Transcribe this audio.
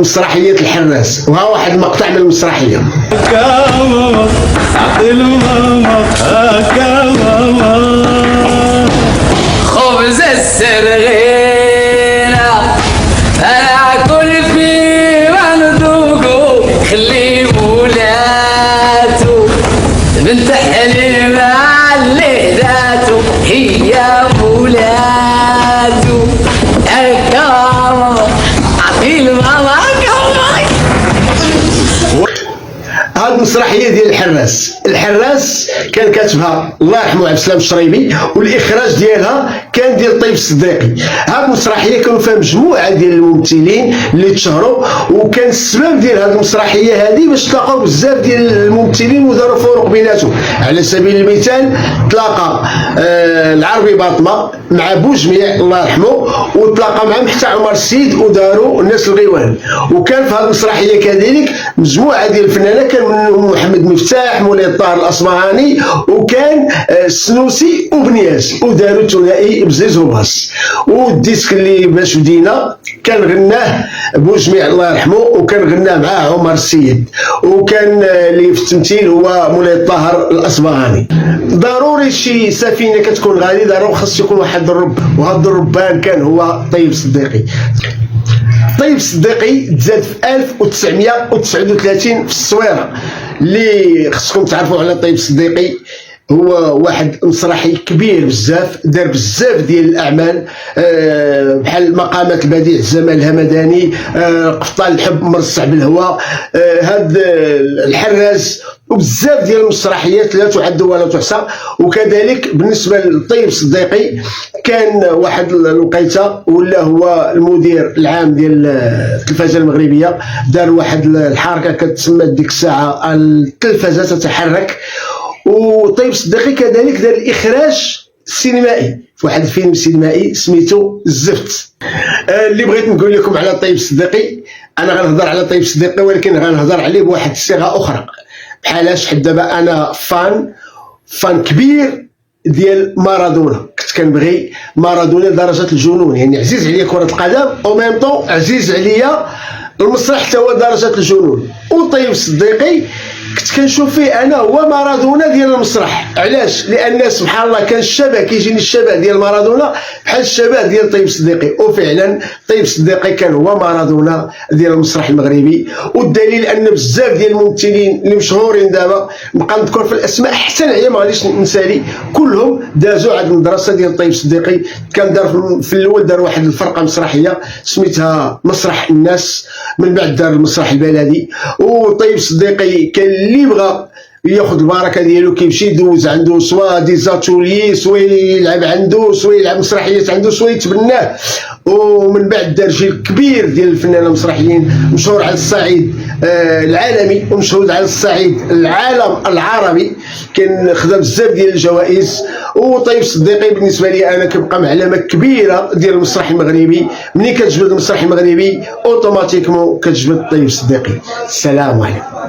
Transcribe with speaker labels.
Speaker 1: مسرحية الحراس، وها واحد المقطع من المسرحية.
Speaker 2: خبز السرغينة أنا كل في مندوقو خلي مولاتو بنت حليمة اللي ذاتو هي مولاتو الكرم عطيل ماما
Speaker 1: هاد المسرحيه ديال الحراس كان كاتبها الله يرحمه عبد السلام الشريبي، والاخراج ديالها كان ديال طيب الصديقي. هاد المسرحيه كانوا فيها مجموعه ديال الممثلين اللي تشهروا، وكان السبب ديال هاد المسرحيه هذه باش تلاقاو بزاف ديال الممثلين وداروا فروق بيناتهم. على سبيل المثال تلاقى العربي باطمه مع بوجميع الله يرحمه، وتلاقى مع حتى عمر السيد وداروا الناس الغيوان. وكان في هذه المسرحيه كذلك مجموعه ديال الفنانه، كان منهم محمد مفتاح، مولاي الطاهر الاصبهاني، وكان السنوسي وبنياس، وداروا ثنائي بزيز وباص. والديسك اللي باش بدينا كان غناه بوجميع الله يرحمه، وكان غناه مع عمر السيد، وكان اللي في التمثيل هو مولاي الطاهر الاصبهاني. ضروري شي سفينه كتكون غادي ضروري خاص يكون واحد الرب، وهذا الربان كان هو طيب الصديقي. طيب الصديقي تزاد في 1939 في الصويره. اللي خصكم تعرفوا على طيب الصديقي هو واحد مسرحي كبير بزاف، دار بزاف ديال الاعمال بحال مقامات البديع الزمان الهمداني، قفطان الحب مرصع بالهواء، هاد الحراس، وبزاف ديال المسرحيات لا تعد ولا تحصى. وكذلك بالنسبه للطيب الصديقي كان واحد الوقيته ولا هو المدير العام ديال التلفزه المغربيه، دار واحد الحركه كتسمى ديك الساعه التلفزه تتحرك. وطيب الصديقي كذلك دار الاخراج السينمائي في واحد الفيلم سينمائي سميتو الزفت. اللي بغيت نقول لكم على طيب الصديقي، انا غنهضر على طيب الصديقي ولكن غنهضر عليه بواحد الصيغه اخرى. بحالاش حيت دابا انا فان كبير ديال مارادونا، كنت كنبغي مارادونا لدرجه الجنون، يعني عزيز عليا كره القدم او ميم طون عزيز عليا المسرح حتى هو درجه الجنون. وطيب الصديقي كنت كنشوف فيه انا هو مارادونا ديال المسرح. علاش؟ لان سبحان الله كان الشبه كيجيني الشبه ديال مارادونا بحال الشبه ديال طيب الصديقي، وفعلا طيب الصديقي كان هو مارادونا ديال المسرح المغربي. والدليل ان بزاف ديال الممثلين اللي مشهورين دابا نبقى نذكر في الاسماء حتى نعيا ما غاديش نسالي، كلهم دازوا على المدرسه ديال طيب الصديقي. كان دار في الاول دار واحد الفرقه مسرحيه سميتها مسرح الناس، من بعد دار المسرح البلدي. وطيب الصديقي كان اللي بغى ياخذ البركه ديالو كيمشي يدوز عنده سوا دي زاتولي، سوا يلعب عنده، سوا يلعب مسرحيات عنده، سوا يتبناه. ومن بعد دار جيل كبير ديال الفنانه المسرحيين مشهور على الصعيد العالمي ومشهود على الصعيد العالم العربي، كان خدا بزاف ديال الجوائز. وطيب الصديقي بالنسبه لي انا كيبقى معلمه كبيره ديال المسرح المغربي. ملي كتجبد المسرح المغربي اوتوماتيكمون كتجبد طيب الصديقي. السلام عليكم.